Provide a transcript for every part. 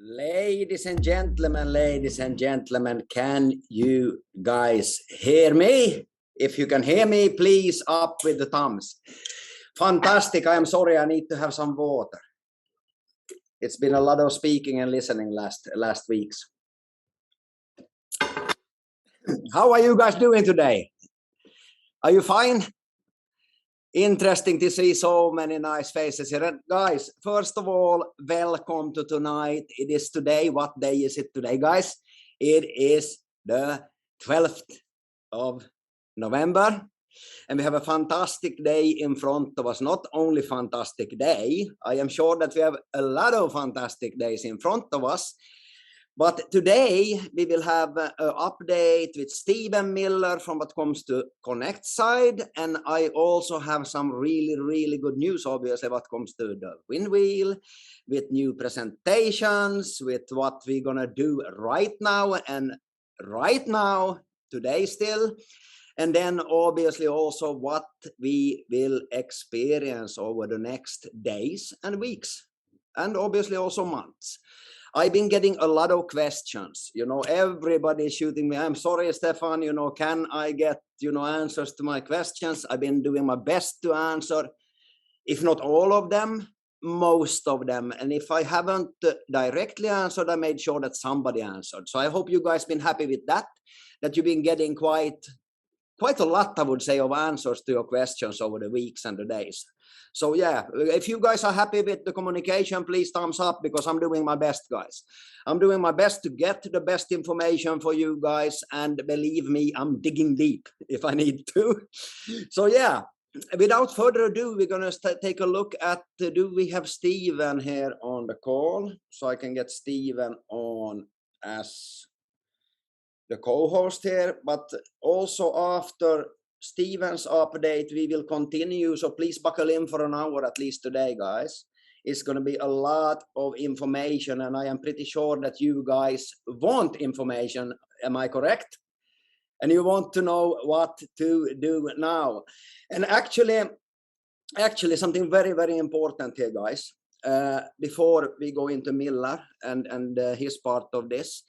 Ladies and gentlemen, can you guys hear me? If you can hear me, please up with the thumbs. Fantastic. I am sorry, I need to have some water. It's been a lot of speaking and listening last weeks. How are you guys doing today? Are you fine? Interesting to see so many nice faces here. And guys, first of all, welcome to tonight. It is today. What day is it today, guys? It is the 12th of November. And we have a fantastic day in front of us. Not only fantastic day, I am sure that we have a lot of fantastic days in front of us. But today we will have an update with Steven Miller from what comes to Connect side. And I also have some really good news, obviously, what comes to the Winwheel, with new presentations, with what we're going to do right now and right now, today still. And then obviously also what we will experience over the next days and weeks, and obviously also months. I've been getting a lot of questions, everybody shooting me. I'm sorry, Stefan, can I get, answers to my questions? I've been doing my best to answer, if not all of them, most of them. And if I haven't directly answered, I made sure that somebody answered. So I hope you guys been happy with that you've been getting quite a lot, I would say, of answers to your questions over the weeks and the days. So yeah, if you guys are happy with the communication, please thumbs up, because I'm doing my best, guys. I'm doing my best to get the best information for you guys, and believe me, I'm digging deep if I need to. So yeah, without further ado, we're gonna take a look at, do we have Steven here on the call? So I can get Steven on as the co-host here, but also after Steven's update, we will continue. So please buckle in for an hour at least today, guys. It's going to be a lot of information, and I am pretty sure that you guys want information. Am I correct? And you want to know what to do now. And actually something very important here, guys. Before we go into Miller and his part of this.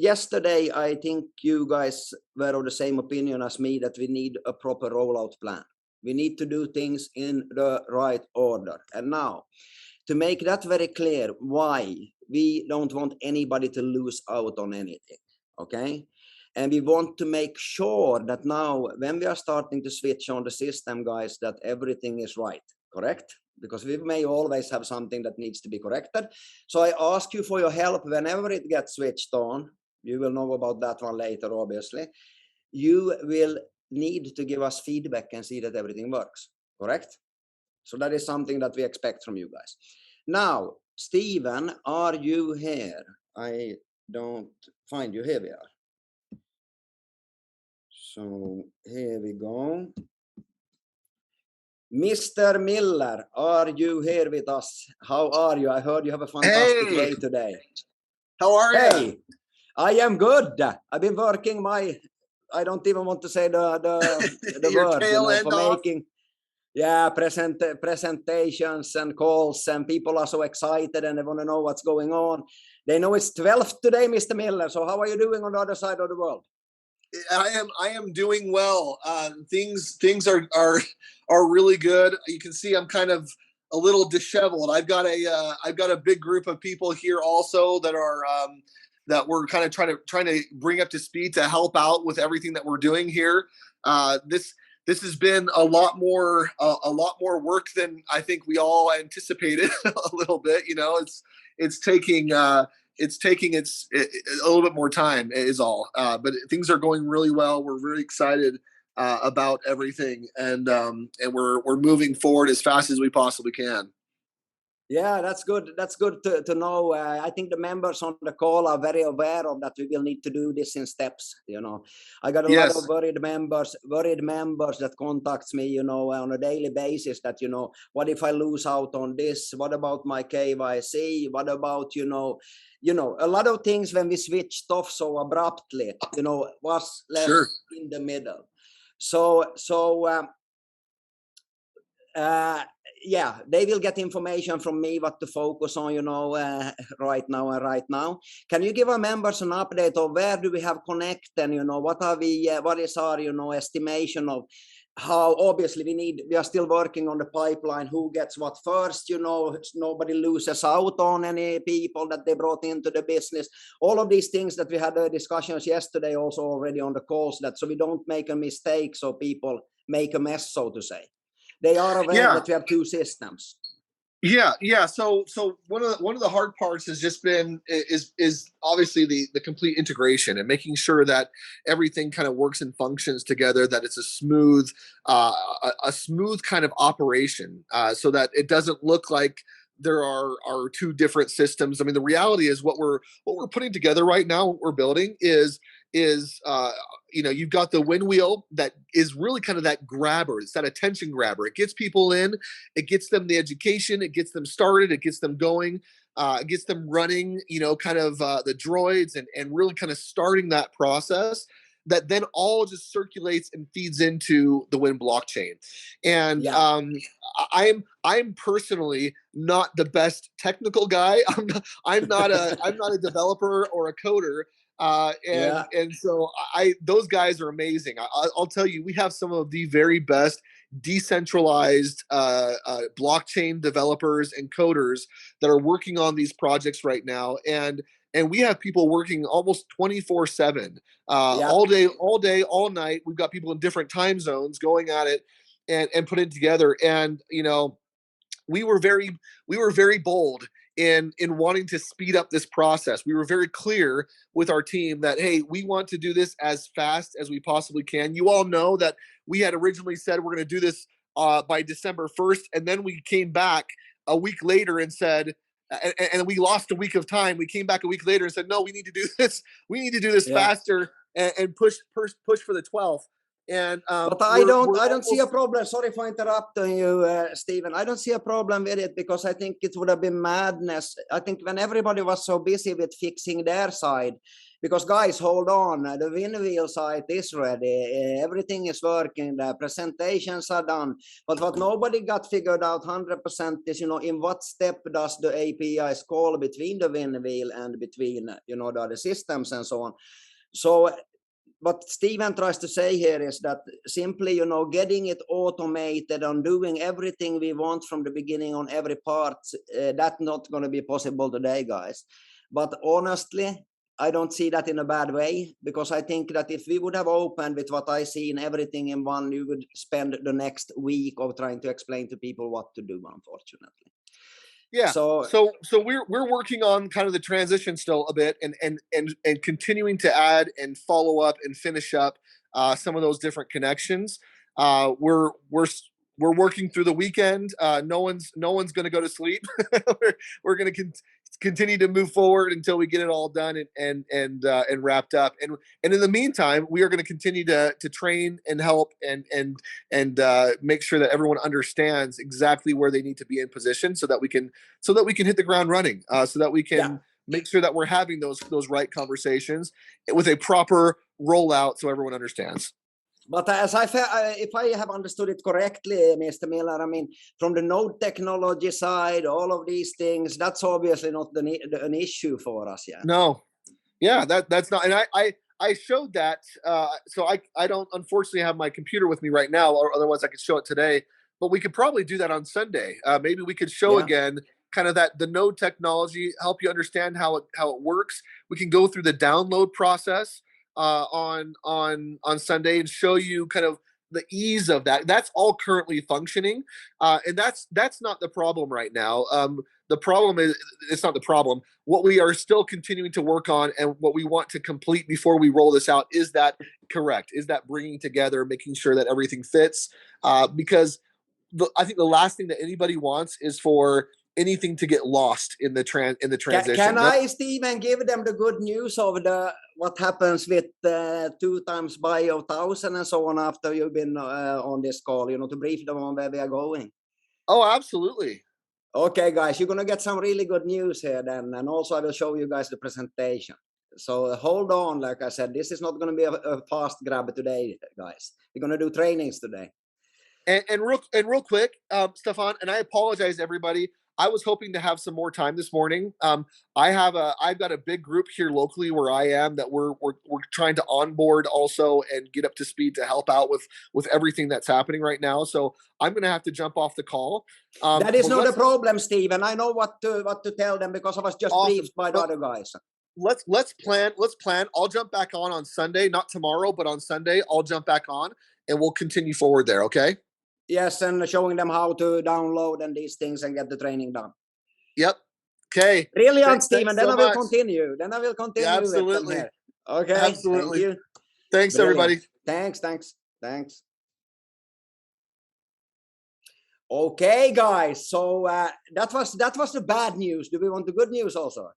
Yesterday, I think you guys were of the same opinion as me that we need a proper rollout plan. We need to do things in the right order. And now, to make that very clear, why we don't want anybody to lose out on anything, okay? And we want to make sure that now, when we are starting to switch on the system, guys, that everything is right, correct? Because we may always have something that needs to be corrected. So I ask you for your help whenever it gets switched on. You will know about that one later, obviously. You will need to give us feedback and see that everything works, correct? So that is something that we expect from you guys. Now, Steven, are you here? I don't find you. Here we are. So here we go. Mr. Miller, are you here with us? How are you? I heard you have a fantastic day today. How are you? Hey. I am good. I've been working I don't even want to say the word, for making, presentations and calls, and people are so excited and they want to know what's going on. They know it's 12th today, Mr. Miller. So how are you doing on the other side of the world? I am doing well. Things are really good. You can see I'm kind of a little disheveled. I've got a big group of people here also that are that we're kind of trying to bring up to speed to help out with everything that we're doing here. This has been a lot more work than I think we all anticipated. A little bit, it's taking a little bit more time is all. But things are going really well. We're really excited about everything, and we're moving forward as fast as we possibly can. Yeah, that's good. That's good to know. I think the members on the call are very aware of that. We will need to do this in steps. I got a lot of worried members that contacts me, on a daily basis. That what if I lose out on this? What about my KYC? What about a lot of things when we switched off so abruptly, was left in the middle. So yeah, they will get information from me what to focus on, right now and right now. Can you give our members an update of where do we have connect, and what are we? What is our estimation of how? Obviously, we are still working on the pipeline. Who gets what first? Nobody loses out on any people that they brought into the business. All of these things that we had discussions yesterday, also already on the calls, that so we don't make a mistake, so people make a mess, so to say. They are aware that we have two systems. Yeah. So one of the hard parts has just been is obviously the complete integration and making sure that everything kind of works and functions together, that it's a smooth kind of operation, so that it doesn't look like there are two different systems. I mean, the reality is what we're putting together right now, what we're building is you've got the Winwheel that is really kind of that grabber. It's that attention grabber. It gets people in, it gets them the education, it gets them started, it gets them going, it gets them running, the droids and really kind of starting that process that then all just circulates and feeds into the Win blockchain. And I'm personally not the best technical guy. I'm not a developer or a coder. And so those guys are amazing. I'll tell you, we have some of the very best decentralized blockchain developers and coders that are working on these projects right now. And we have people working almost 24/7, all day, all night. We've got people in different time zones going at it and putting it together. And, we were very bold in wanting to speed up this process. We were very clear with our team that, hey, we want to do this as fast as we possibly can. You all know that we had originally said we're going to do this by December 1st, and then we came back a week later and said, and we lost a week of time. We came back a week later and said, no, we need to do this. We need to do this faster and push for the 12th. And but I don't see a problem. Sorry for interrupting you, Stephen. I don't see a problem with it, because I think it would have been madness. I think when everybody was so busy with fixing their side, because guys, hold on, the Winwheel site is ready, everything is working, the presentations are done, but what nobody got figured out 100% is, in what step does the APIs call between the Winwheel and between, the other systems and so on. So what Stephen tries to say here is that simply, getting it automated and doing everything we want from the beginning on every part, that's not going to be possible today, guys. But honestly, I don't see that in a bad way, because I think that if we would have opened with what I see in everything in one, you would spend the next week of trying to explain to people what to do, unfortunately. Yeah. So we're working on kind of the transition still a bit, and continuing to add and follow up and finish up some of those different connections. We're working through the weekend. No one's going to go to sleep. we're going to continue to move forward until we get it all done and wrapped up. And in the meantime, we are going to continue to train and help and make sure that everyone understands exactly where they need to be in position, so that we can hit the ground running, so that we can make sure that we're having those right conversations with a proper rollout, so everyone understands. But as if I have understood it correctly, Mr. Miller, I mean, from the node technology side, all of these things, that's obviously not an issue for us yet. No, yeah, that's not. And I showed that. So I don't unfortunately have my computer with me right now, or otherwise I could show it today. But we could probably do that on Sunday. Maybe we could show again kind of the node technology, help you understand how it works. We can go through the download process on Sunday and show you kind of the ease of that. That's all currently functioning, and that's not the problem right now. The problem is, it's not the problem. What we are still continuing to work on, and what we want to complete before we roll this out, is that correct? Is that bringing together, making sure that everything fits? Because I think the last thing that anybody wants is for anything to get lost in the transition. Can I, Stephen, give them the good news of what happens with 2 times buy of 1,000 and so on after you've been on this call, to brief them on where we are going? Oh, absolutely. Okay, guys, you're going to get some really good news here then. And also I will show you guys the presentation. So hold on. Like I said, this is not going to be a fast grab today, guys. We're going to do trainings today. And real quick, Stefan, and I apologize, everybody. I was hoping to have some more time this morning. I've got a big group here locally where I am that we're trying to onboard also and get up to speed to help out with everything that's happening right now. So I'm going to have to jump off the call. That is not a problem, Stephen. I know what to tell them because I was just briefed by the other guys. Let's plan. I'll jump back on Sunday, not tomorrow, but on Sunday I'll jump back on and we'll continue forward there. Okay. Yes, and showing them how to download and these things and get the training done. Yep. Okay. Brilliant, Stephen. Then I will continue. Yeah, absolutely. With them here. Okay. Absolutely. Thank you. Thanks, Brilliant. everybody. Thanks. Okay, guys. So that was the bad news. Do we want the good news also?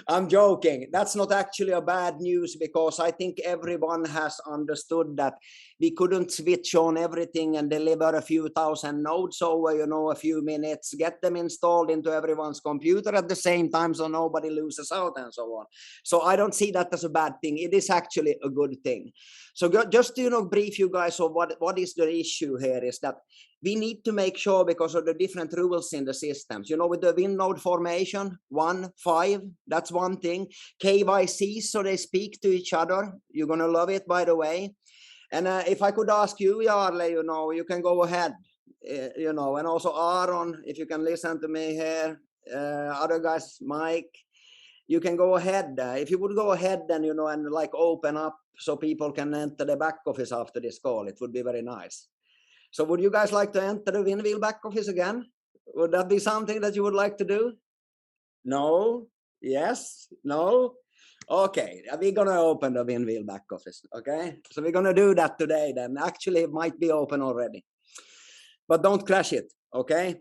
I'm joking. That's not actually a bad news because I think everyone has understood that we couldn't switch on everything and deliver a few thousand nodes over, a few minutes, get them installed into everyone's computer at the same time so nobody loses out and so on. So I don't see that as a bad thing. It is actually a good thing. So just to brief you guys of what is the issue here is that we need to make sure because of the different rules in the systems, with the win node formation, 1-5, that's one thing. KYC, so they speak to each other. You're going to love it, by the way. And if I could ask you, Jarle, you can go ahead, and also Aaron, if you can listen to me here, other guys, Mike, you can go ahead. If you would go ahead then, and open up so people can enter the back office after this call, it would be very nice. So would you guys like to enter the Winwheel back office again? Would that be something that you would like to do? No? Yes? No? Okay, we're going to open the Winwheel back office, okay? So we're going to do that today then. Actually, it might be open already. But don't crash it, okay?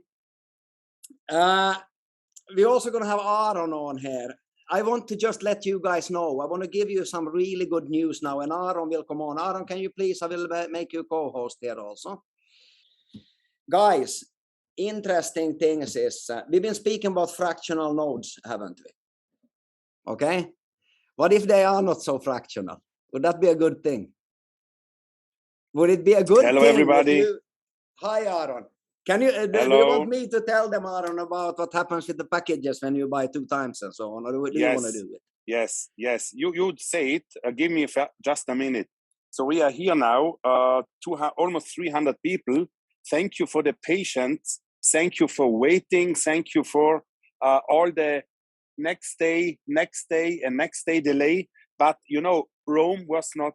We're also going to have Aaron on here. I want to just let you guys know. I want to give you some really good news now, and Aaron will come on. Aaron, can you please? I will make you co-host here also. Guys, interesting things is we've been speaking about fractional nodes, haven't we? Okay. What if they are not so fractional? Would that be a good thing? Would it be a good thing? Hello, everybody. Hi, Aaron. Can you? Do you want me to tell them, Aaron, about what happens with the packages when you buy 2 times and so on, or do you want to do it? Yes. You say it. Give me just a minute. So we are here now. Almost 300 people. Thank you for the patience. Thank you for waiting. Thank you for all the next day delay. But Rome was not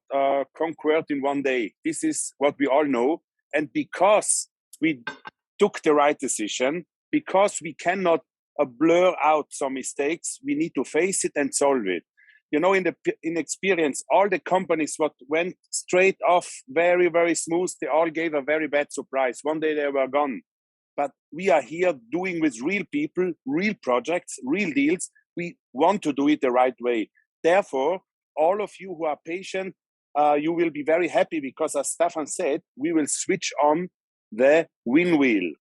conquered in one day. This is what we all know. And because we took the right decision, because we cannot blur out some mistakes, we need to face it and solve it. In experience, all the companies what went straight off very, very smooth, they all gave a very bad surprise. One day they were gone. But we are here doing with real people, real projects, real deals. We want to do it the right way. Therefore, all of you who are patient, you will be very happy because, as Stefan said, we will switch on the Winwheel.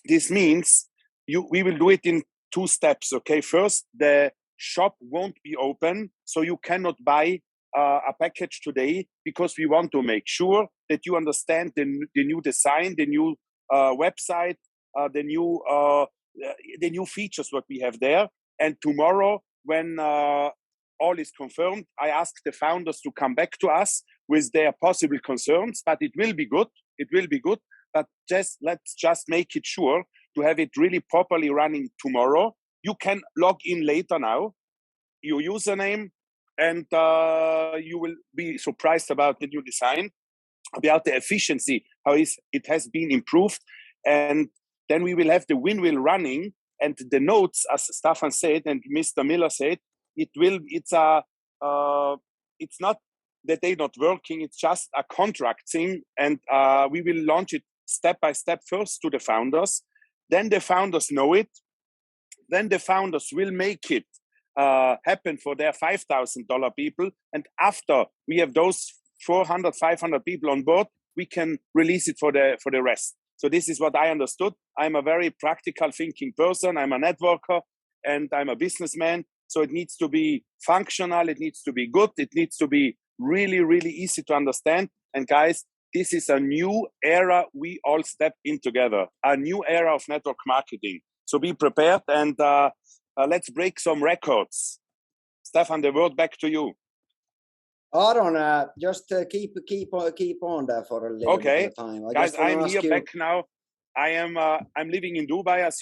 This means we will do it in 2 steps. Okay, first, the shop won't be open, so you cannot buy a package today because we want to make sure that you understand the new design, the new website, the new features what we have there. And tomorrow, when all is confirmed, I ask the founders to come back to us with their possible concerns. But it will be good. It will be good. But let's just make it sure to have it really properly running tomorrow. You can log in later now, your username, and you will be surprised about the new design, about the efficiency, how it has been improved. And then we will have the Winwheel running, and the nodes, as Stefan said and Mr. Miller said, it's not that they're not working, it's just a contract thing, and we will launch it step by step first to the founders. Then the founders know it. Then the founders will make it happen for their $5,000 people. And after we have those 400, 500 people on board, we can release it for the rest. So this is what I understood. I'm a very practical thinking person. I'm a networker and I'm a businessman. So it needs to be functional. It needs to be good. It needs to be really, really easy to understand. And guys, this is a new era we all step in together, a new era of network marketing. So be prepared and let's break some records. Stefan, the word back to you. Aaron, just keep on there for a little bit of time. Guys, I'm here back now. I'm living in Dubai, as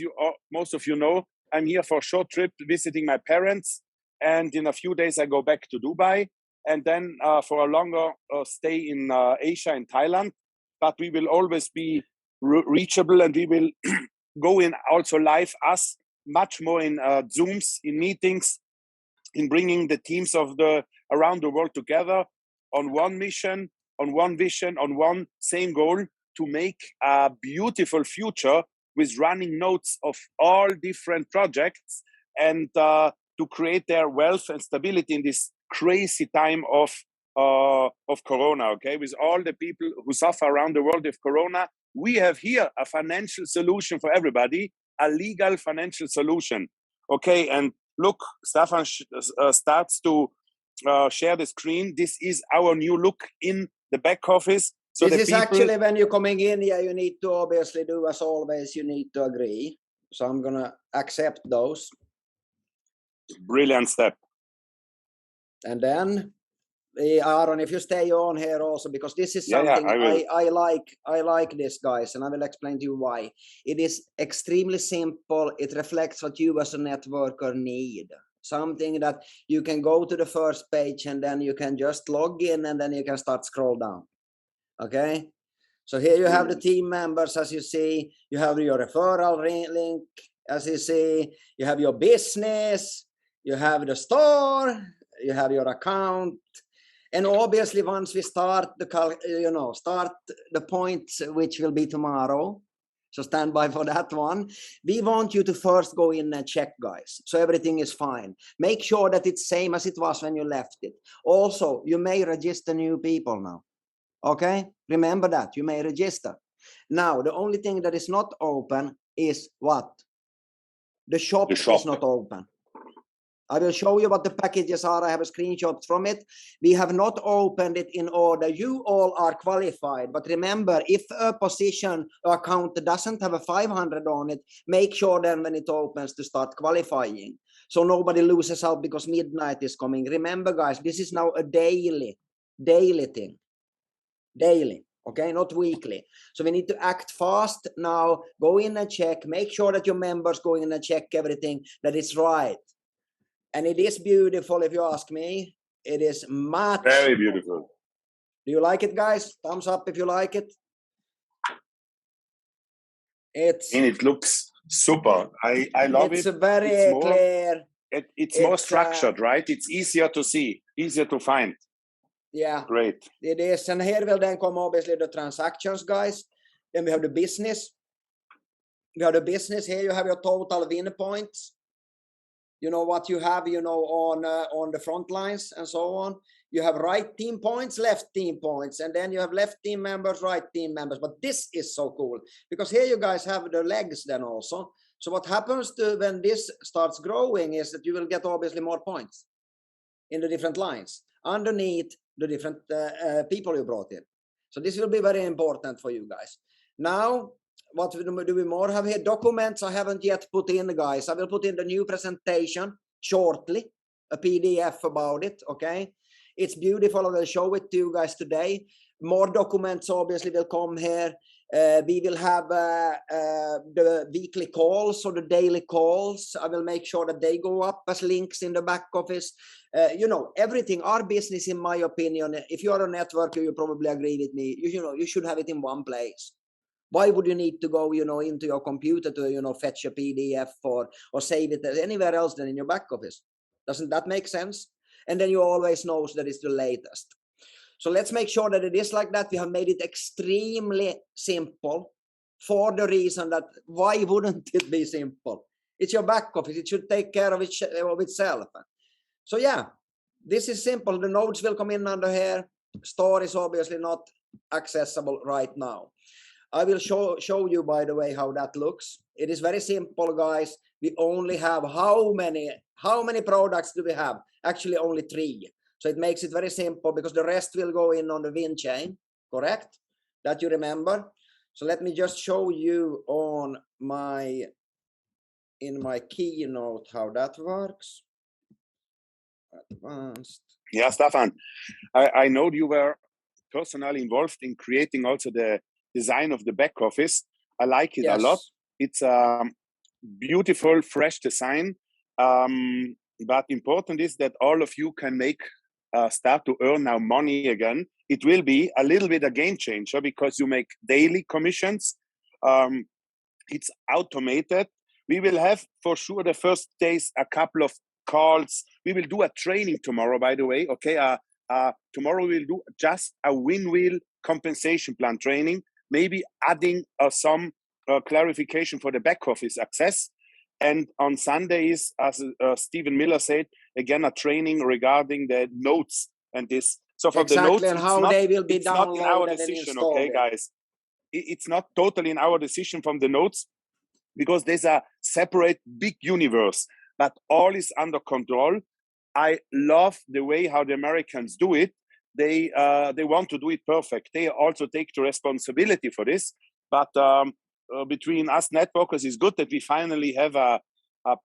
most of you know. I'm here for a short trip visiting my parents, and in a few days I go back to Dubai, and then for a longer stay in Asia, in Thailand. But we will always be reachable, and we will go in also live, us much more in Zooms, in meetings, in bringing the teams of around the world together on one mission, on one vision, on one same goal, to make a beautiful future with running nodes of all different projects, and to create their wealth and stability in this crazy time of Corona. Okay, with all the people who suffer around the world with Corona, we have here a financial solution for everybody, a legal financial solution. Okay, and look, Stefan starts to share the screen. This is our new look in the back office. So this is actually when you're coming in, yeah, you need to obviously do as always, you need to agree. So I'm going to accept those. Brilliant step. And then, Aaron, if you stay on here also, because this is something I like this, guys, and I will explain to you why. It is extremely simple. It reflects what you as a networker need. Something that you can go to the first page and then you can just log in and then you can start scroll down. Okay, so here you have the team members, as you see. You have your referral link, as you see. You have your business. You have the store. You have your account. And obviously, once we start start the points, which will be tomorrow. So stand by for that one. We want you to first go in and check, guys. So everything is fine. Make sure that it's same as it was when you left it. Also, you may register new people now. Okay, remember that you may register. Now, the only thing that is not open is what? The shop is not open. I will show you what the packages are. I have a screenshot from it. We have not opened it in order. You all are qualified. But remember, if a position or account doesn't have a 500 on it, make sure then when it opens to start qualifying. So nobody loses out because midnight is coming. Remember, guys, this is now a daily thing. Daily, okay, not weekly. So we need to act fast now. Go in and check. Make sure that your members go in and check everything, that it's right. And it is beautiful, if you ask me. It is much. Very beautiful. Do you like it, guys? Thumbs up if you like it. And it looks super. I love it. It's very clear. It's more structured, right? It's easier to see, easier to find. Yeah, great. It is. And here will then come obviously the transactions, guys. Then we have the business. We have the business. Here you have your total win points. You know what you have, on the front lines and so on. You have right team points, left team points, and then you have left team members, right team members. But this is so cool because here you guys have the legs then also. So what happens when this starts growing is that you will get obviously more points in the different lines underneath the different people you brought in. So this will be very important for you guys. Now, what do we more have here? Documents I haven't yet put in, guys. I will put in the new presentation shortly, a PDF about it, okay? It's beautiful. I will show it to you guys today. More documents obviously will come here. We will have the weekly calls or the daily calls. I will make sure that they go up as links in the back office. Everything, our business, in my opinion, if you are a networker, you probably agree with me, you should have it in one place. Why would you need to go, into your computer to, fetch a PDF or save it anywhere else than in your back office? Doesn't that make sense? And then you always know that it's the latest. So let's make sure that it is like that. We have made it extremely simple for the reason that why wouldn't it be simple? It's your back office. It should take care of itself. So yeah, this is simple. The nodes will come in under here. Store is obviously not accessible right now. I will show you, by the way, how that looks. It is very simple, guys. We only have how many products do we have? Actually, only 3. So it makes it very simple because the rest will go in on the wind chain, correct? That you remember. So let me just show you on in my keynote how that works. Advanced. Yeah, Stefan, I know you were personally involved in creating also the design of the back office. I like it a lot. It's a beautiful, fresh design. But important is that all of you can start to earn now money again. It will be a little bit a game changer because you make daily commissions. It's automated. We will have for sure the first days a couple of calls. We will do a training tomorrow, by the way. Okay, tomorrow we'll do just a Winwheel compensation plan training, maybe adding some clarification for the back office access. And on Sundays, as Stephen Miller said, again a training regarding the notes and this. So for exactly, the notes, and how they will be downloaded in our decision, okay, guys. It's not totally in our decision from the notes because there's a separate big universe, but all is under control. I love the way how the Americans do it. They want to do it perfect. They also take the responsibility for this. But between us networkers, it's good that we finally have a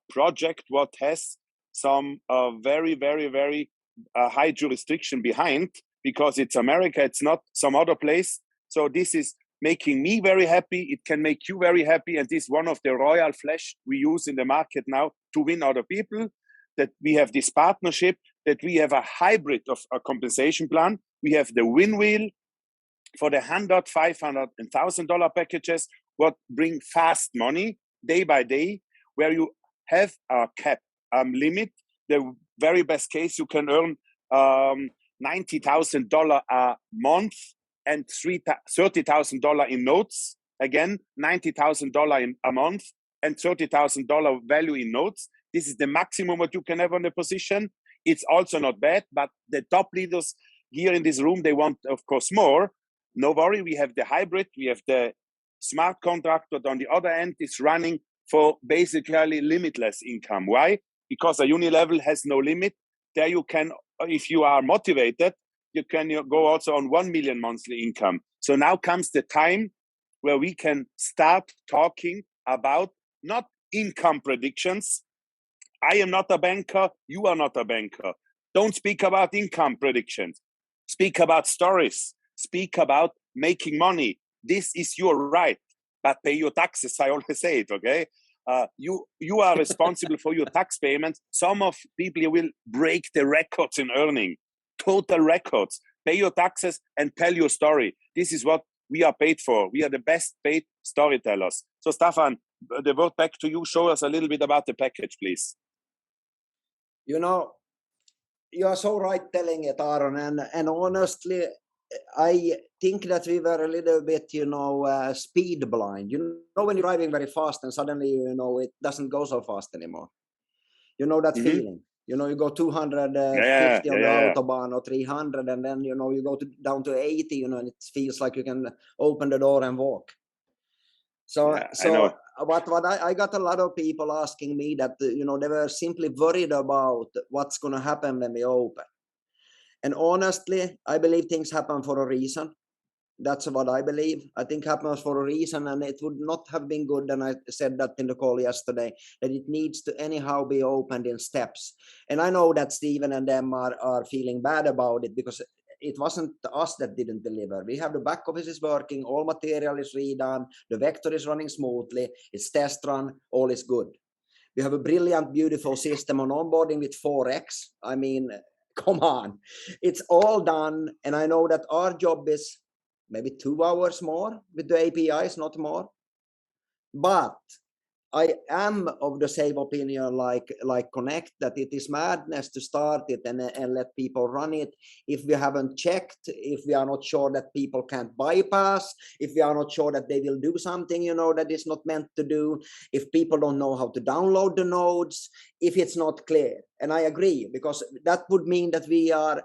project what has some very, very, very high jurisdiction behind, because it's America. It's not some other place. So this is making me very happy. It can make you very happy. And this is one of the royal flesh we use in the market now to win other people, that we have this partnership, that we have a hybrid of a compensation plan. We have the Winwheel for the $100, $500, and $1,000 packages, what bring fast money day by day, where you have a cap limit. The very best case, you can earn $90,000 a month and $30,000 in notes. Again, $90,000 in a month and $30,000 value in notes. This is the maximum what you can have on the position. It's also not bad, but the top leaders here in this room, they want, of course, more. No worry, we have the hybrid, we have the smart contract, but on the other end, it's running for basically limitless income. Why? Because a unilevel has no limit. There you can, if you are motivated, you can go also on 1 million monthly income. So now comes the time where we can start talking about not income predictions. I am not a banker. You are not a banker. Don't speak about income predictions. Speak about stories. Speak about making money. This is your right, but pay your taxes. I always say it, okay? You are responsible for your tax payments. Some of people will break the records in earning, total records. Pay your taxes and tell your story. This is what we are paid for. We are the best paid storytellers. So, Stefan, the word back to you. Show us a little bit about the package, please. You know, you are so right telling it, Aaron. And honestly, I think that we were a little bit, speed blind. You know, when you're driving very fast and suddenly, it doesn't go so fast anymore. You know that feeling. You know, you go 250 on the Autobahn or 300, and then, you go down to 80, and it feels like you can open the door and walk. So what I got a lot of people asking me that, they were simply worried about what's going to happen when we open. And honestly, I believe things happen for a reason. That's what I believe. I think happens for a reason, and it would not have been good, and I said that in the call yesterday, that it needs to anyhow be opened in steps. And I know that Stephen and them are feeling bad about it, because it wasn't us that didn't deliver. We have the back office is working, all material is redone, the vector is running smoothly, it's test run, all is good. We have a brilliant, beautiful system on onboarding with 4X. I mean, come on, it's all done. And I know that our job is maybe 2 hours more with the APIs, not more. But I am of the same opinion, like Connect, that it is madness to start it and let people run it if we haven't checked, if we are not sure that people can't bypass, if we are not sure that they will do something, that is not meant to do, if people don't know how to download the nodes, if it's not clear. And I agree, because that would mean that we are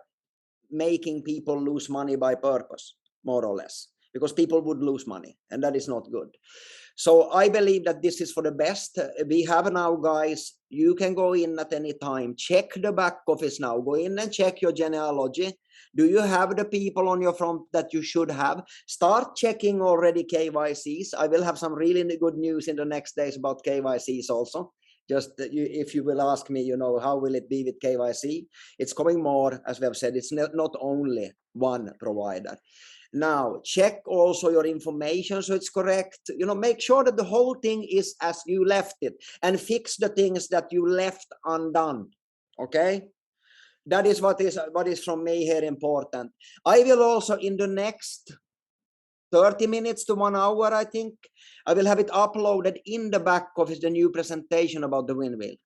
making people lose money by purpose, more or less. because people would lose money, and that is not good. So I believe that this is for the best. We have now, guys, you can go in at any time, check the back office now, go in and check your genealogy. Do you have the people on your front that you should have? Start checking already KYCs. I will have some really good news in the next days about KYCs also. Just if you will ask me, how will it be with KYC? It's coming more, as we have said, it's not only one provider. Now, check also your information so it's correct. Make sure that the whole thing is as you left it, and fix the things that you left undone. Okay? That is what is from me here important. I will also, in the next 30 minutes to 1 hour, I think, I will have it uploaded in the back office, the new presentation about the Winwheel.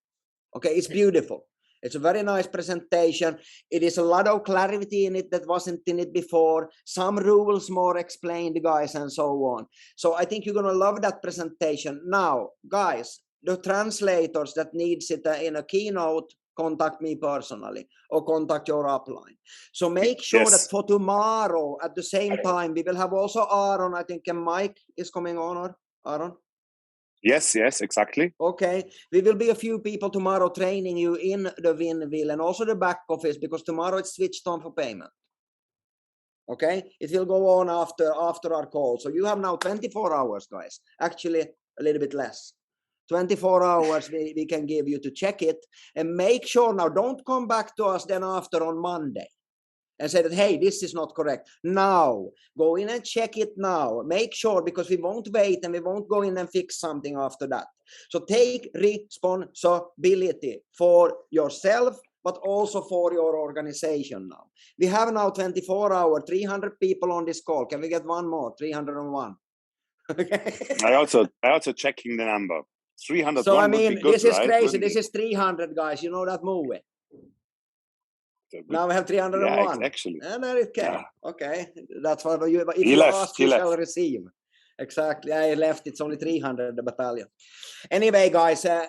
Okay, it's beautiful. It's a very nice presentation. It is a lot of clarity in it that wasn't in it before. Some rules more explained, guys, and so on. So I think you're going to love that presentation. Now, guys, the translators that needs it in a keynote, contact me personally or contact your upline. So make sure that for tomorrow at the same time, we will have also Aaron, I think, and Mike is coming on, or Aaron? Yes, exactly. Okay, we will be a few people tomorrow training you in the Winwheel and also the back office, because tomorrow it's switched on for payment. Okay, it will go on after our call. So you have now 24 hours, guys. Actually, a little bit less. 24 hours we can give you to check it, and make sure now, don't come back to us then after on Monday and say that, hey, this is not correct. Now, go in and check it now. Make sure, because we won't wait and we won't go in and fix something after that. So take responsibility for yourself, but also for your organization now. We have now 24 hours, 300 people on this call. Can we get one more? 301. Okay. I also checking the number. 301 so I would mean, be good, this is right? crazy. This is 300, guys. You know that movie? Now we have 301. Yeah, actually. And there it came. Yeah. Okay. That's what you, if he you left, ask, you shall receive. Exactly. I left. It's only 300, the battalion. Anyway, guys, I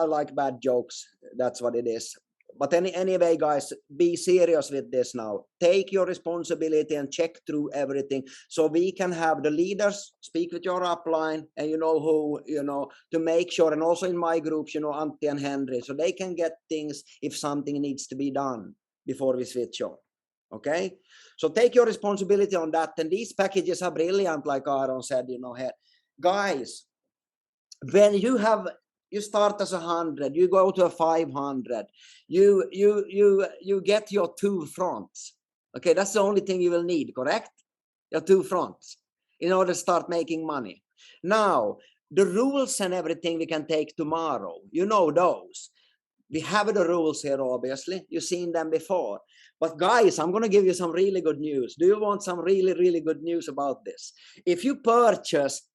like bad jokes. That's what it is. But anyway, guys, be serious with this now. Take your responsibility and check through everything, so we can have the leaders speak with your upline and who, to make sure. And also in my groups, Antti and Henry, so they can get things if something needs to be done before we switch on. Okay? So take your responsibility on that. And these packages are brilliant, like Aaron said, here. Guys, when you start as 100, you go to a 500, you get your 2 fronts. Okay, that's the only thing you will need, correct? Your 2 fronts in order to start making money. Now, the rules and everything we can take tomorrow, those. We have the rules here, obviously. You've seen them before. But guys, I'm going to give you some really good news. Do you want some really, really good news about this? If you purchase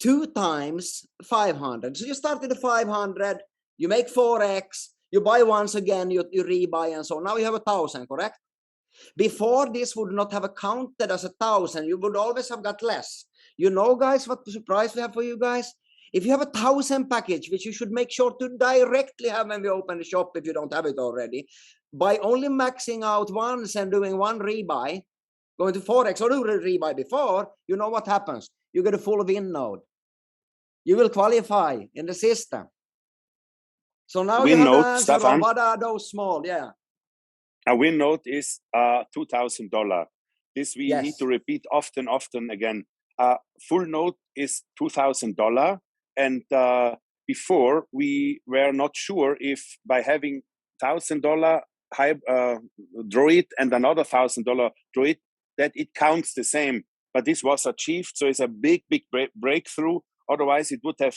2 times 500. So you start with the 500, you make 4x, you buy once again, you rebuy, and so now you have 1,000, correct? Before, this would not have counted as 1,000. You would always have got less. Guys, what surprise we have for you guys? If you have 1,000 package, which you should make sure to directly have when we open the shop if you don't have it already, by only maxing out once and doing 1 rebuy, going to 4x or do a rebuy before, what happens? You get a full win node. You will qualify in the system. So now you have the answer on what are those small, yeah. A win node is $2,000. This we need to repeat often again. Full node is $2,000, and before we were not sure if by having $1,000 high droid and another $1,000 droid that it counts the same. But this was achieved, so it's a big breakthrough. Otherwise, it would have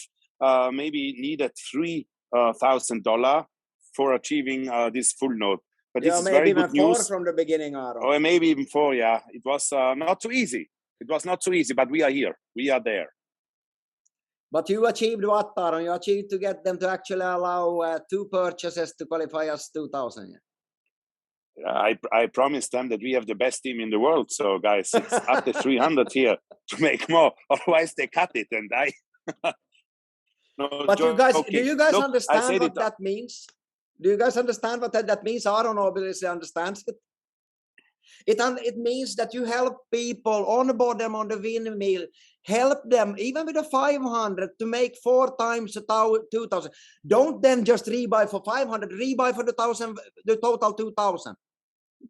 maybe needed $3,000 for achieving this full node. But this is very good news. From the beginning, Aaron. Or maybe even 4. Yeah, it was not so easy. It was not so easy, but we are here. We are there. But you achieved what, Aaron? You achieved to get them to actually allow 2 purchases to qualify as 2,000. I promised them that we have the best team in the world. So, guys, it's up to 300 here to make more. Otherwise, they cut it and I. No, but do you guys understand what that means? Do you guys understand what that means? Aaron obviously understands it. It means that you help people, onboard them on the Winwheel, help them even with the 500 to make 4 times 2,000. Don't then just rebuy for 500, rebuy for the total 2,000,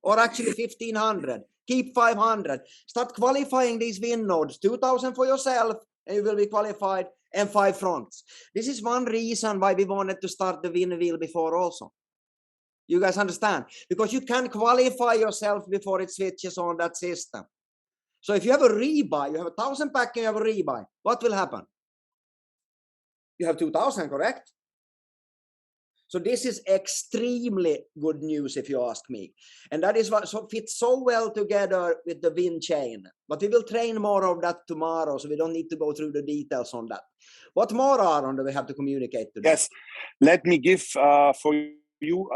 or actually 1,500. Keep 500. Start qualifying these win nodes. 2,000 for yourself, and you will be qualified, and 5 fronts. This is one reason why we wanted to start the Winwheel before also. You guys understand? Because you can qualify yourself before it switches on that system. So if you have a rebuy, you have 1,000 pack and you have a rebuy, what will happen? You have 2,000, correct? So this is extremely good news if you ask me. And that is what fits so well together with the Win chain. But we will train more of that tomorrow, so we don't need to go through the details on that. What more, Aaron, do we have to communicate today? Yes, let me give for you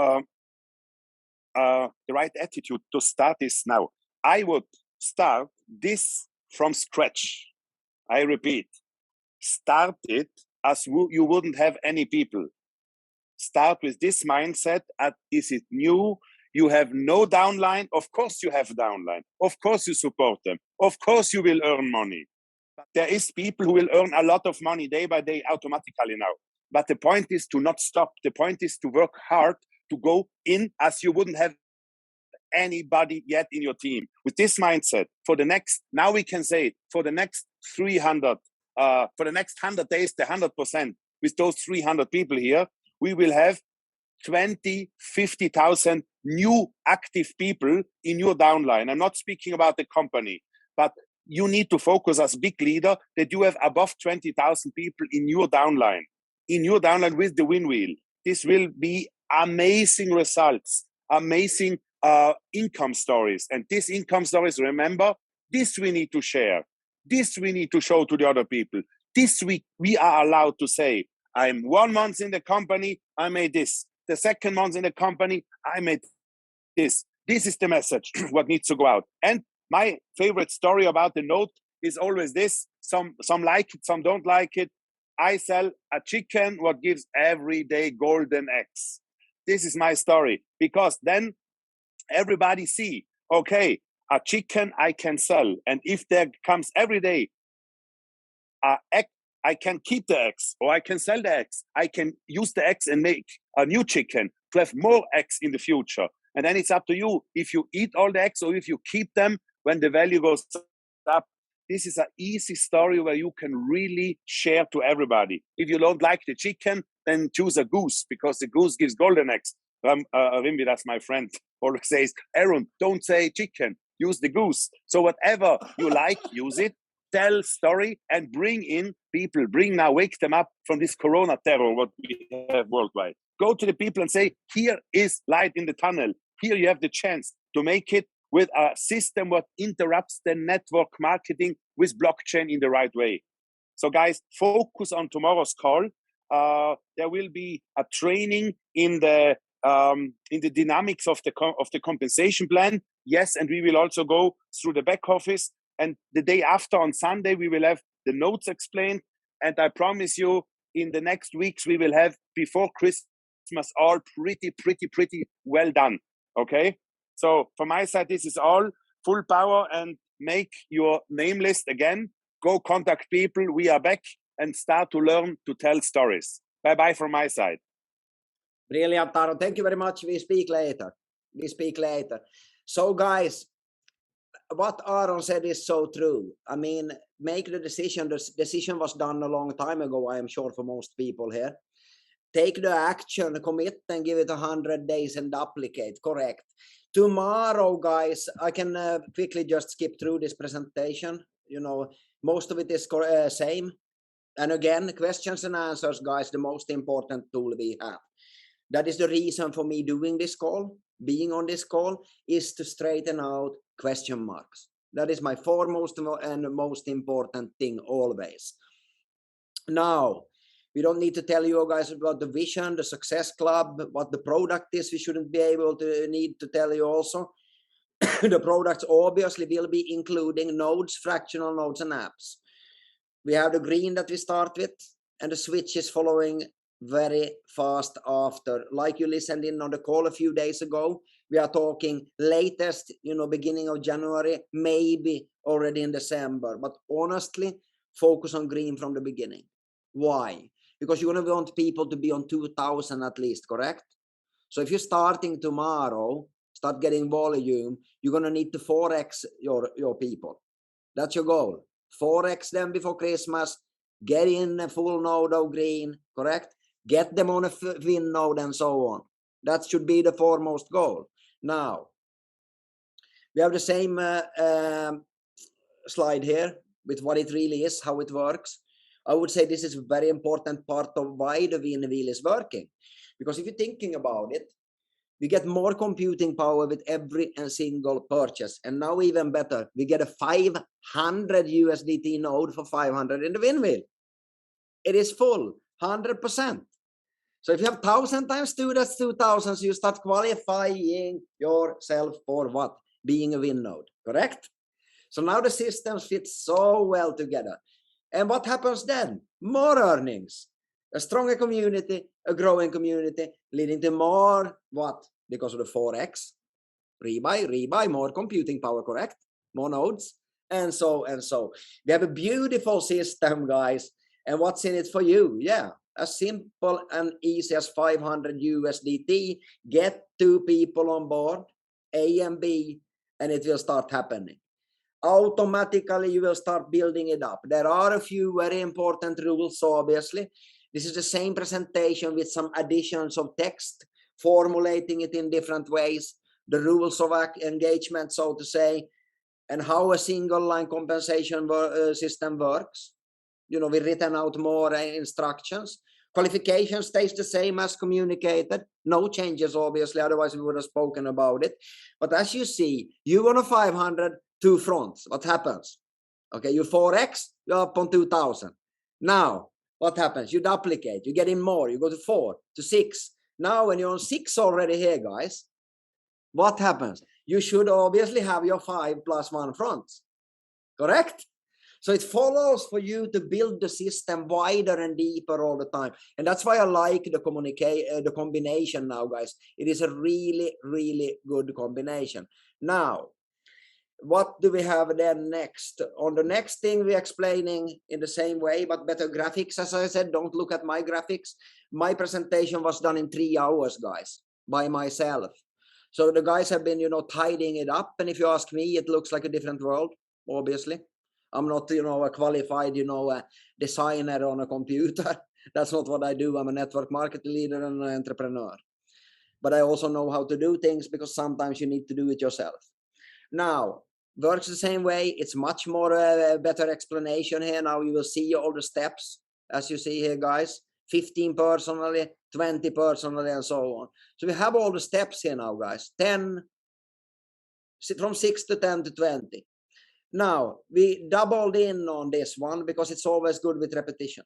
the right attitude to start this now. I would start this from scratch. I repeat, start it as you wouldn't have any people. Start with this mindset. Is it new? You have no downline. Of course you have downline. Of course you support them. Of course you will earn money. But there is people who will earn a lot of money day by day automatically now. But the point is to not stop. The point is to work hard to go in as you wouldn't have anybody yet in your team. With this mindset, for the next, now we can say it, for the next 300, for the next 100 days, the 100%, with those 300 people here, we will have 50,000 new active people in your downline. I'm not speaking about the company, but you need to focus as big leader that you have above 20,000 people in your downline with the Winwheel. This will be amazing results, amazing income stories. And these income stories, remember, this we need to share. This we need to show to the other people. This we are allowed to say, I'm 1 month in the company, I made this. The second month in the company, I made this. This is the message, what needs to go out. And my favorite story about the note is always this. Some like it, some don't like it. I sell a chicken what gives every day golden eggs. This is my story, because then everybody see, okay, a chicken I can sell. And if there comes every day an egg, I can keep the eggs, or I can sell the eggs. I can use the eggs and make a new chicken to have more eggs in the future. And then it's up to you if you eat all the eggs or if you keep them when the value goes up. This is an easy story where you can really share to everybody. If you don't like the chicken, then choose a goose, because the goose gives golden eggs. Rimbi, that's my friend, always says, Aaron, don't say chicken, use the goose. So whatever you like, use it. Tell story and bring in people. Wake them up from this corona terror what we have worldwide. Go to the people and say, here is light in the tunnel. Here you have the chance to make it with a system what interrupts the network marketing with blockchain in the right way. So guys, focus on tomorrow's call. There will be a training in the dynamics of the compensation plan. Yes, and we will also go through the back office. And the day after, on Sunday, we will have the notes explained. And I promise you, in the next weeks, we will have, before Christmas, all pretty well done. Okay? So from my side, this is all full power, and make your name list again. Go contact people. We are back, and start to learn to tell stories. Bye-bye from my side. Brilliant, Aaron. Thank you very much. We speak later. So guys, what Aaron said is so true. I mean, make the decision. The decision was done a long time ago, I am sure, for most people here. Take the action, commit, and give it 100 days and applicate. Correct. Tomorrow, guys, I can quickly just skip through this presentation. You know, most of it is same. And again, questions and answers, guys, the most important tool we have. That is the reason for me doing this call, being on this call, is to straighten out question marks. That is my foremost and most important thing always. Now, we don't need to tell you guys about the vision, the success club, what the product is. We shouldn't be able to need to tell you also. The products obviously will be including nodes, fractional nodes, and apps. We have the green that we start with, and the switch is following very fast after. Like you listened in on the call a few days ago, We are talking latest, beginning of January, maybe already in December. But honestly, focus on green from the beginning. Why? Because you're going to want people to be on 2,000 at least, correct? So if you're starting tomorrow, start getting volume, you're going to need to 4x your people. That's your goal. 4x them before Christmas, get in a full node of green, correct? Get them on a win node and so on. That should be the foremost goal. Now, we have the same slide here with what it really is, how it works. I would say this is a very important part of why the Winwheel is working. Because if you're thinking about it, we get more computing power with every single purchase. And now even better, we get a 500 USDT node for 500 in the Winwheel. It is full, 100%. So if you have 1,000 times 2, that's 2,000. So you start qualifying yourself for what? Being a win node, correct? So now the systems fit so well together. And what happens then? More earnings. A stronger community, a growing community, leading to more what? Because of the 4x. Rebuy, more computing power, correct? More nodes, and so and so. We have a beautiful system, guys. And what's in it for you? Yeah, as simple and easy as 500 USDT. Get 2 people on board, A and B, and it will start happening. Automatically, you will start building it up. There are a few very important rules, so obviously. This is the same presentation with some additions of text, formulating it in different ways, the rules of engagement, so to say, and how a single line compensation system works. We've written out more instructions. Qualification stays the same as communicated. No changes, obviously, otherwise we would have spoken about it. But as you see, you on a 500, 2 fronts. What happens? Okay, you 4x, you're up on 2,000. Now, what happens? You duplicate, you get in more, you go to 4, to 6. Now, when you're on 6 already here, guys, what happens? You should obviously have your 5 plus 1 fronts, correct? So it follows for you to build the system wider and deeper all the time. And that's why I like the combination now, guys. It is a really, really good combination. Now, what do we have then next? On the next thing, we're explaining in the same way, but better graphics. As I said, don't look at my graphics. My presentation was done in 3 hours, guys, by myself. So the guys have been, tidying it up. And if you ask me, it looks like a different world, obviously. I'm not, a qualified, designer on a computer. That's not what I do. I'm a network marketing leader and an entrepreneur. But I also know how to do things because sometimes you need to do it yourself. Now, works the same way. It's much more better explanation here. Now you will see all the steps, as you see here, guys. 15 personally, 20 personally, and so on. So we have all the steps here now, guys. 10, from 6 to 10 to 20. Now, we doubled in on this one because it's always good with repetition.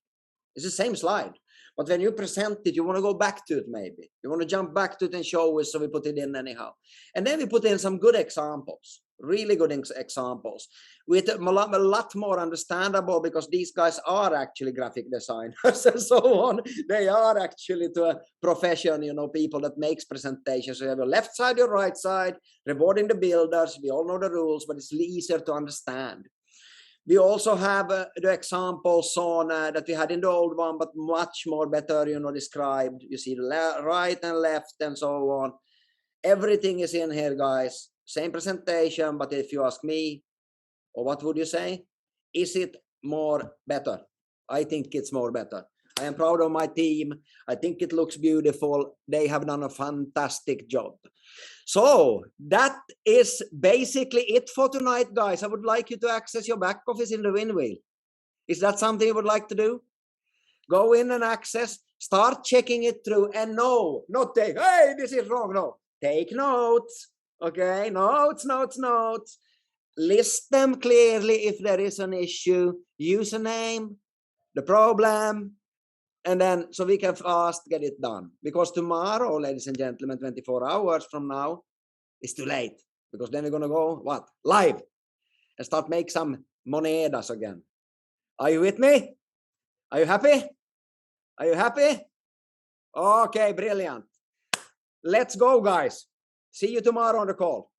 It's the same slide. But when you present it, you want to go back to it maybe. You want to jump back to it and show it, so we put it in anyhow. And then we put in some good examples, really good examples, with a lot more understandable because these guys are actually graphic designers and so on. They are actually to a profession, people that makes presentations. So you have your left side, your right side, rewarding the builders. We all know the rules, but it's easier to understand. We also have the examples on that we had in the old one, but much more better, described. You see the right and left and so on. Everything is in here, guys. Same presentation, but if you ask me, or what would you say? Is it more better? I think it's more better. I am proud of my team. I think it looks beautiful. They have done a fantastic job. So that is basically it for tonight, guys. I would like you to access your back office in the Winwheel. Is that something you would like to do? Go in and access, start checking it through, and no, not take, hey, this is wrong. No, take notes. Okay, notes. List them clearly if there is an issue, username, the problem, and then so we can fast get it done. Because tomorrow, ladies and gentlemen, 24 hours from now, it's too late. Because then we're going to go, what? Live. And start make some monedas again. Are you with me? Are you happy? Are you happy? Okay, brilliant. Let's go, guys. See you tomorrow on the call.